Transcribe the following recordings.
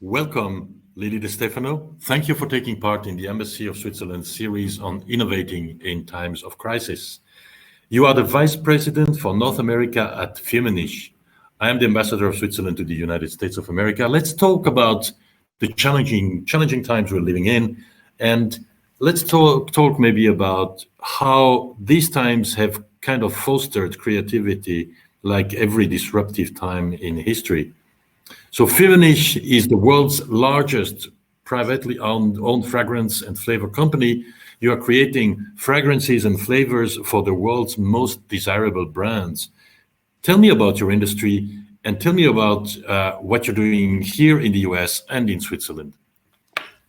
Welcome, Lily DeStefano. Thank you for taking part in the Embassy of Switzerland series on innovating in times of crisis. You are the Vice President for North America at Firmenich. I am the Ambassador of Switzerland to the United States of America. Let's talk about the challenging times we're living in, and let's talk maybe about how these times have kind of fostered creativity like every disruptive time in history. So Firmenich is the world's largest privately owned fragrance and flavor company. You are creating fragrances and flavors for the world's most desirable brands. Tell me about your industry and tell me about what you're doing here in the US and in Switzerland.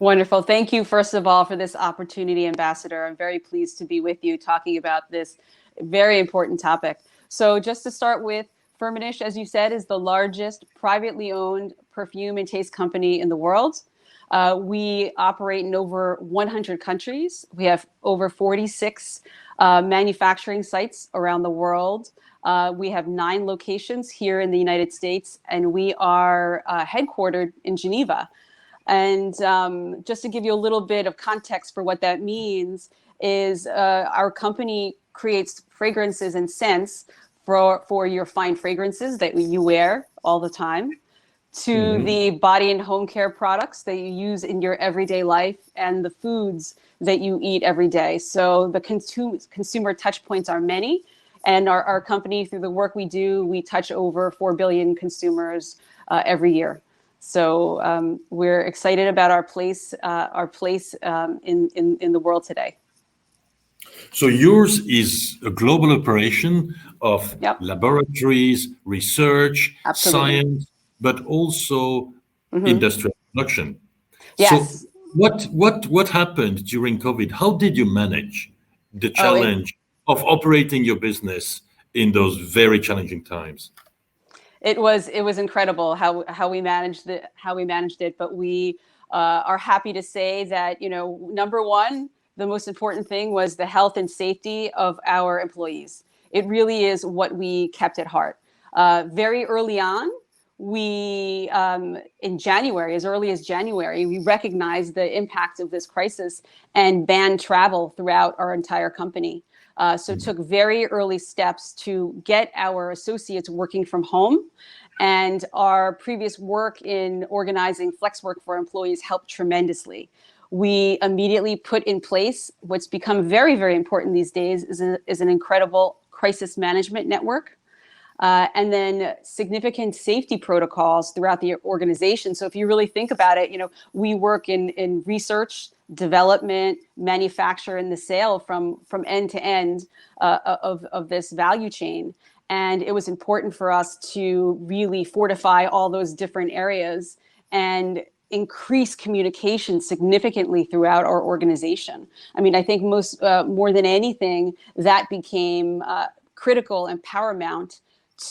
Wonderful. Thank you, first of all, for this opportunity, Ambassador. I'm very pleased to be with you talking about this very important topic. So just to start with, Firmenich, as you said, is the largest privately owned perfume and taste company in the world. We operate in over 100 countries. We have over 46 manufacturing sites around the world. We have 9 locations here in the United States, and we are headquartered in Geneva. And just to give you a little bit of context for what that means is our company creates fragrances and scents for your fine fragrances that you wear all the time, to the body and home care products that you use in your everyday life, and the foods that you eat every day. So the consumer touch points are many, and our company, through the work we do, we touch over 4 billion consumers every year. So we're excited about our place in the world today. So yours is a global operation of laboratories, research, Absolutely. science, but also industrial production. Yes. So what happened during COVID? How did you manage the challenge of operating your business in those very challenging times? It was incredible how we managed it, but we are happy to say that, number one, the most important thing was the health and safety of our employees. It really is what we kept at heart. Very early on, we, in January, as early as January, we recognized the impact of this crisis and banned travel throughout our entire company. So took very early steps to get our associates working from home. And our previous work in organizing flex work for employees helped tremendously. We immediately put in place what's become very, very important these days is an incredible crisis management network. And then significant safety protocols throughout the organization. So if you really think about it, we work in research, development, manufacture, and the sale from end to end of this value chain. And it was important for us to really fortify all those different areas and increase communication significantly throughout our organization. I mean, I think more than anything, that became critical and paramount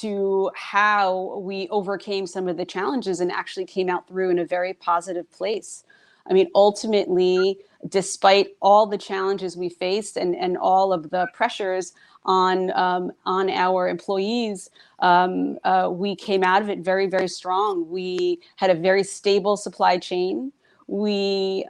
to how we overcame some of the challenges and actually came out through in a very positive place. I mean, ultimately, despite all the challenges we faced and all of the pressures on our employees, we came out of it very, very strong. We had a very stable supply chain. We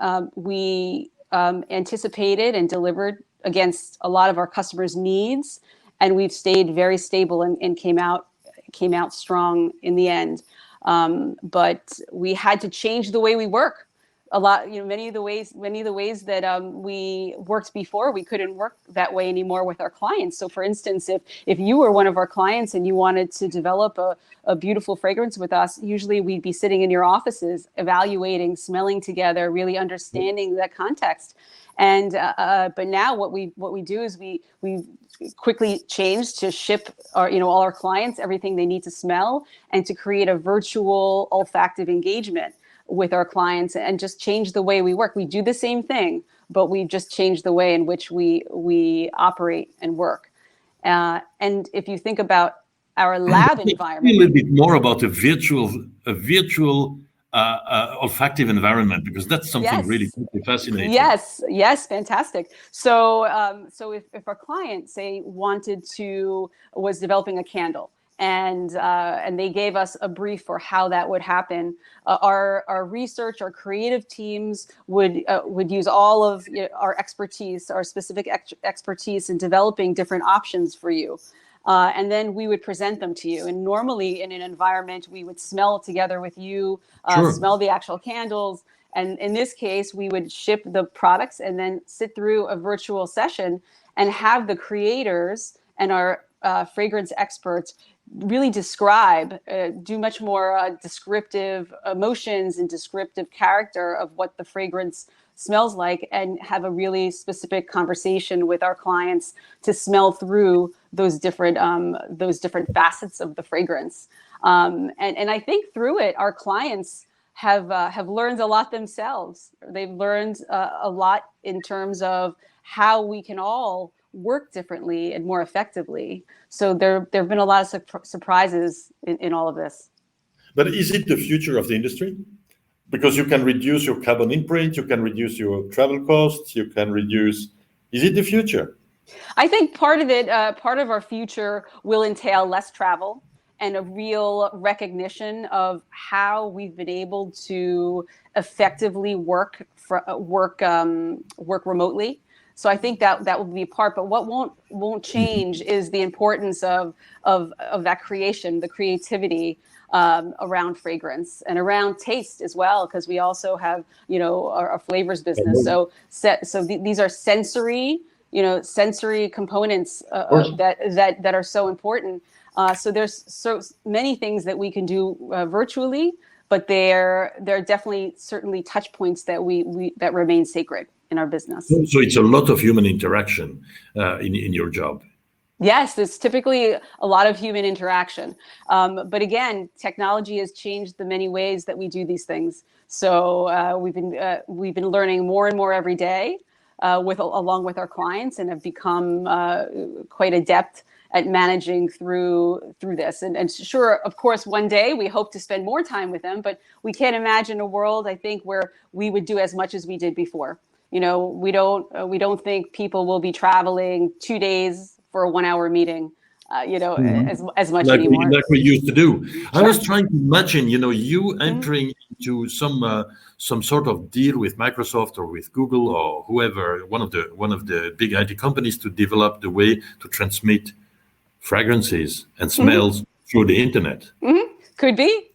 anticipated and delivered against a lot of our customers' needs, and we've stayed very stable and came out strong in the end. But we had to change the way we work. A lot, many of the ways that we worked before, we couldn't work that way anymore with our clients. So for instance, if you were one of our clients and you wanted to develop a beautiful fragrance with us, usually we'd be sitting in your offices, evaluating, smelling together, really understanding that context. And but now what we do is we quickly changed to ship all our clients everything they need to smell, and to create a virtual olfactive engagement with our clients and just change the way we work. We do the same thing, but we've just changed the way in which we operate and work. And if you think about our lab environment, a little bit more about a virtual olfactive environment, because that's something really fascinating. Yes, fantastic. So if our client, say, was developing a candle, and they gave us a brief for how that would happen. Our research, our creative teams would use all of our expertise, our specific expertise in developing different options for you. And then we would present them to you. And normally in an environment, we would smell together with you, smell the actual candles. And in this case, we would ship the products and then sit through a virtual session and have the creators and our fragrance experts really describe, do much more descriptive emotions and descriptive character of what the fragrance smells like, and have a really specific conversation with our clients to smell through those different facets of the fragrance. And I think through it, our clients have learned a lot themselves. They've learned a lot in terms of how we can all work differently and more effectively. So there have been a lot of surprises in all of this. But is it the future of the industry? Because you can reduce your carbon imprint, you can reduce your travel costs, you can reduce. Is it the future? I think part of it, part of our future will entail less travel and a real recognition of how we've been able to effectively work remotely. So I think that will be a part, but what won't change is the importance of that creation, the creativity around fragrance and around taste as well, because we also have our flavors business. So these are sensory components that are so important. So there's so many things that we can do virtually, but they're definitely certainly touch points that that remain sacred in our business. So it's a lot of human interaction in your job. Yes, there's typically a lot of human interaction. But again, technology has changed the many ways that we do these things. So we've been learning more and more every day along with our clients, and have become quite adept at managing through this. And sure, of course, one day we hope to spend more time with them, but we can't imagine a world, I think, where we would do as much as we did before. We don't think people will be traveling 2 days for a 1-hour meeting, as much anymore. Like we used to do. Sure. I was trying to imagine, you entering into some sort of deal with Microsoft or with Google or whoever, one of the big IT companies, to develop the way to transmit fragrances and smells through the internet. Could be.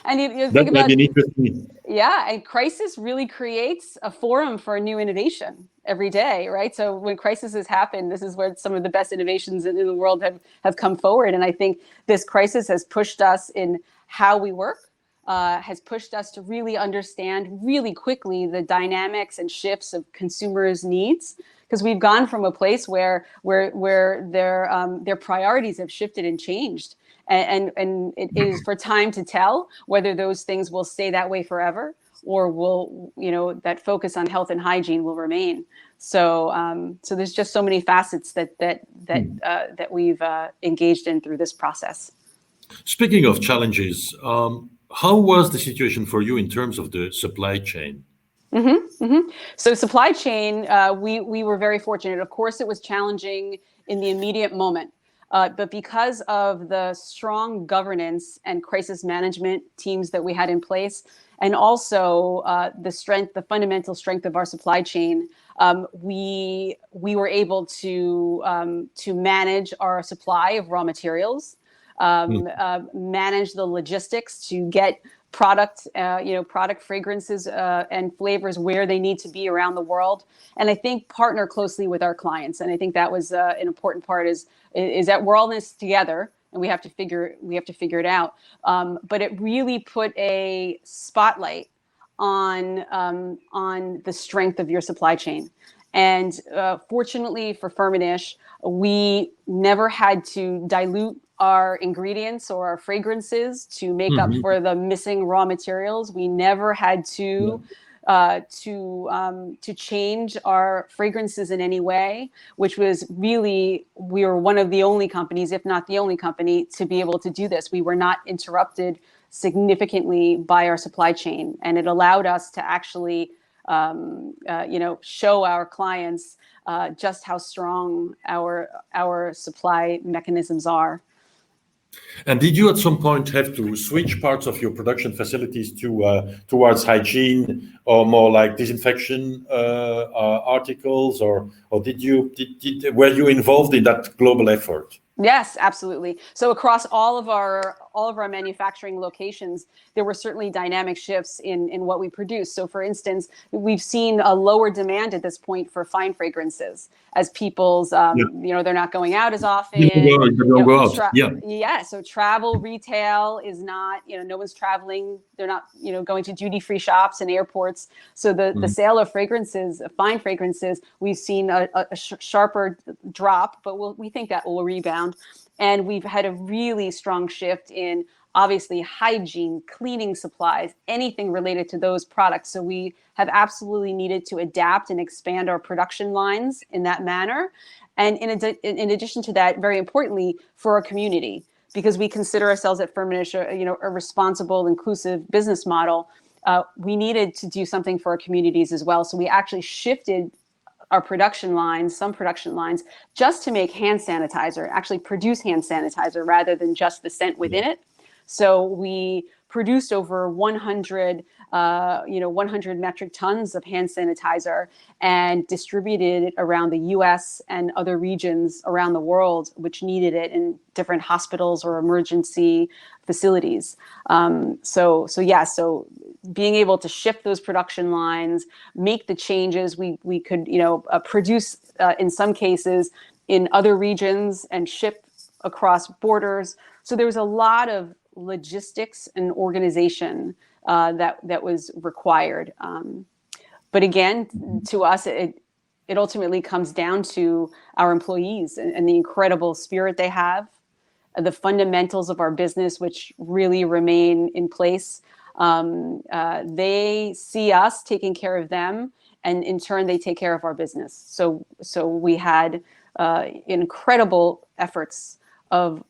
And you think about might be interesting. Yeah, and crisis really creates a forum for new innovation every day, right? So when crises happen, this is where some of the best innovations in the world have come forward. And I think this crisis has pushed us in how we work, has pushed us to really understand really quickly the dynamics and shifts of consumers' needs, because we've gone from a place where their priorities have shifted and changed. And it is for time to tell whether those things will stay that way forever, or will, that focus on health and hygiene will remain. So there's just so many facets that we've engaged in through this process. Speaking of challenges, how was the situation for you in terms of the supply chain? So supply chain, we were very fortunate. Of course, it was challenging in the immediate moment. But because of the strong governance and crisis management teams that we had in place, and also the fundamental strength of our supply chain, we were able to manage our supply of raw materials, manage the logistics to get product fragrances and flavors where they need to be around the world, and I think partner closely with our clients. And I think that was an important part is that we're all in this together, and we have to figure it out. But it really put a spotlight on the strength of your supply chain. And fortunately for Firmenich, we never had to dilute our ingredients or our fragrances to make up for the missing raw materials. We never had to change our fragrances in any way, which was really, we were one of the only companies, if not the only company, to be able to do this. We were not interrupted significantly by our supply chain, and it allowed us to actually show our clients just how strong our supply mechanisms are. And did you at some point have to switch parts of your production facilities to towards hygiene or more like disinfection articles, or were you involved in that global effort? Yes, absolutely. So across all of our manufacturing locations, there were certainly dynamic shifts in what we produce. So for instance, we've seen a lower demand at this point for fine fragrances as people's, they're not going out as often. Don't go out. Yeah. So travel retail is not, no one's traveling. They're not, going to duty-free shops and airports. So the sale of fragrances, fine fragrances, we've seen a sharper drop, but we think that will rebound. And we've had a really strong shift in obviously hygiene, cleaning supplies, anything related to those products. So we have absolutely needed to adapt and expand our production lines in that manner. And in addition to that, very importantly, for our community, because we consider ourselves at Firmenich, a responsible, inclusive business model, we needed to do something for our communities as well. So we actually shifted our some production lines, just to make hand sanitizer, actually produce hand sanitizer rather than just the scent within it. So we produced over 100 metric tons of hand sanitizer and distributed it around the U.S. and other regions around the world, which needed it in different hospitals or emergency facilities. So being able to shift those production lines, make the changes, we could produce in some cases in other regions and ship across borders. So there was a lot of logistics and organization that was required. But again, to us, it ultimately comes down to our employees and the incredible spirit they have, the fundamentals of our business, which really remain in place. They see us taking care of them, and in turn, they take care of our business. So we had incredible efforts of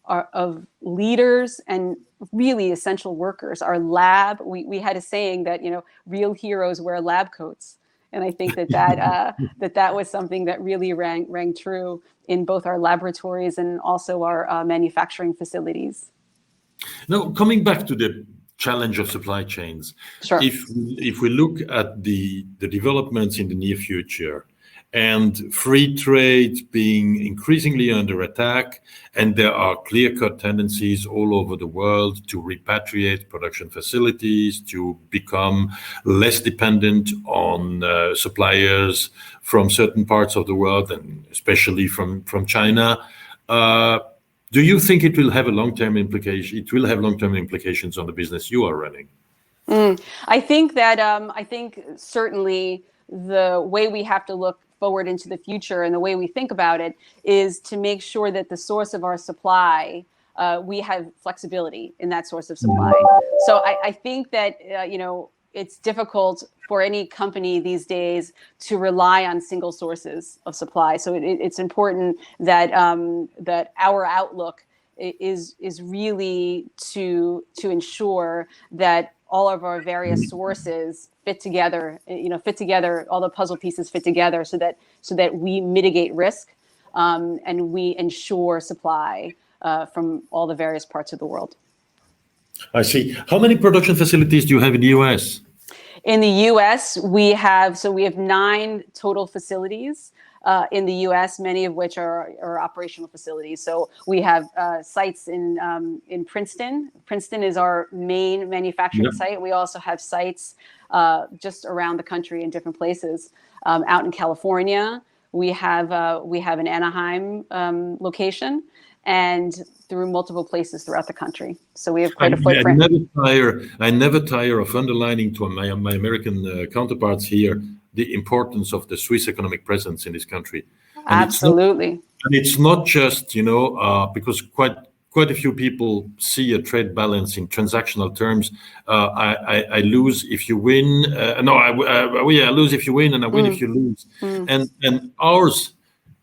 leaders and really essential workers. Our lab, we had a saying that real heroes wear lab coats, and I think that was something that really rang true in both our laboratories and also our manufacturing facilities. Now, coming back to the challenge of supply chains, sure. If we look at the developments in the near future, and free trade being increasingly under attack, and there are clear-cut tendencies all over the world to repatriate production facilities, to become less dependent on suppliers from certain parts of the world, and especially from China. Do you think it will have a long-term implication? It will have long-term implications on the business you are running. I think that certainly the way we have to look forward into the future and the way we think about it is to make sure that the source of our supply, we have flexibility in that source of supply. So I think that it's difficult for any company these days to rely on single sources of supply. So it's important that that our outlook is really to ensure that all of our various sources fit together, all the puzzle pieces fit together so that we mitigate risk and we ensure supply from all the various parts of the world. I see. How many production facilities do you have in the US? In the US, we have 9 total facilities in the US, many of which are operational facilities. So we have sites in Princeton. Princeton is our main manufacturing site. We also have sites just around the country in different places. Out in California, we have an Anaheim location, and through multiple places throughout the country. So we have quite a footprint. I never tire of underlining to my American counterparts here the importance of the Swiss economic presence in this country. And absolutely. It's not just, because quite a few people see a trade balance in transactional terms. I lose if you win. I lose if you win, and I win if you lose. And ours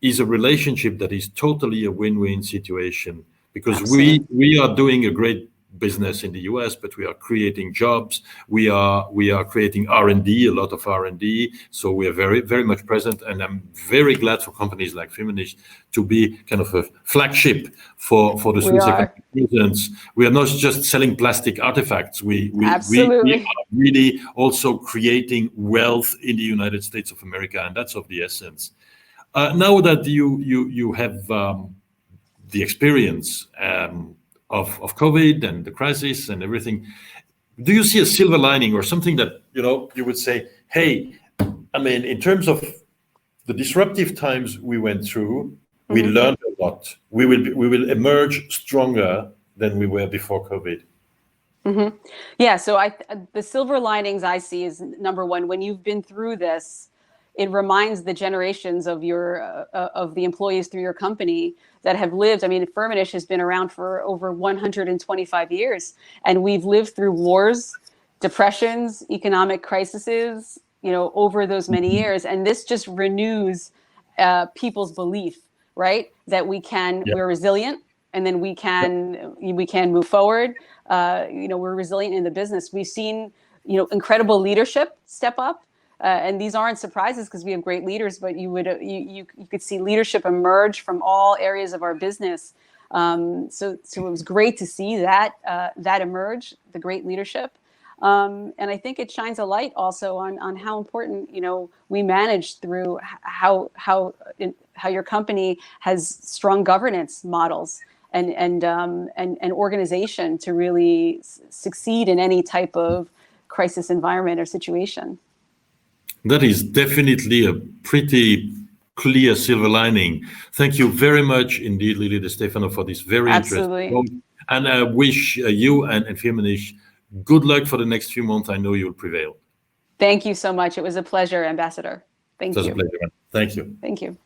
is a relationship that is totally a win-win situation, because we are doing a great business in the US, but we are creating jobs. We are creating R&D, a lot of R&D. So we are very, very much present. And I'm very glad for companies like Firmenich to be kind of a flagship for the Swiss economic presence. We are not just selling plastic artifacts. We are really also creating wealth in the United States of America, and that's of the essence. Now that you have the experience of COVID and the crisis and everything, do you see a silver lining or something that you would say, hey, I mean, in terms of the disruptive times we went through, we learned a lot. We will emerge stronger than we were before COVID. Yeah. So the silver linings I see is, number one, when you've been through this, it reminds the generations of the employees through your company that have lived. I mean, Firmenich has been around for over 125 years, and we've lived through wars, depressions, economic crises, over those many years. And this just renews people's belief, right? That we're resilient, and then we can move forward. We're resilient in the business. We've seen, incredible leadership step up. And these aren't surprises because we have great leaders, but you could see leadership emerge from all areas of our business. So it was great to see that emerge, the great leadership. And I think it shines a light also on how important, we manage through how your company has strong governance models and organization to really succeed in any type of crisis environment or situation. That is definitely a pretty clear silver lining. Thank you very much indeed, Lily DeStefano, for this very interesting talk. And I wish you and Firmenich good luck for the next few months. I know you'll prevail. Thank you so much. It was a pleasure, Ambassador. Thank you. It was a pleasure. Thank you. Thank you.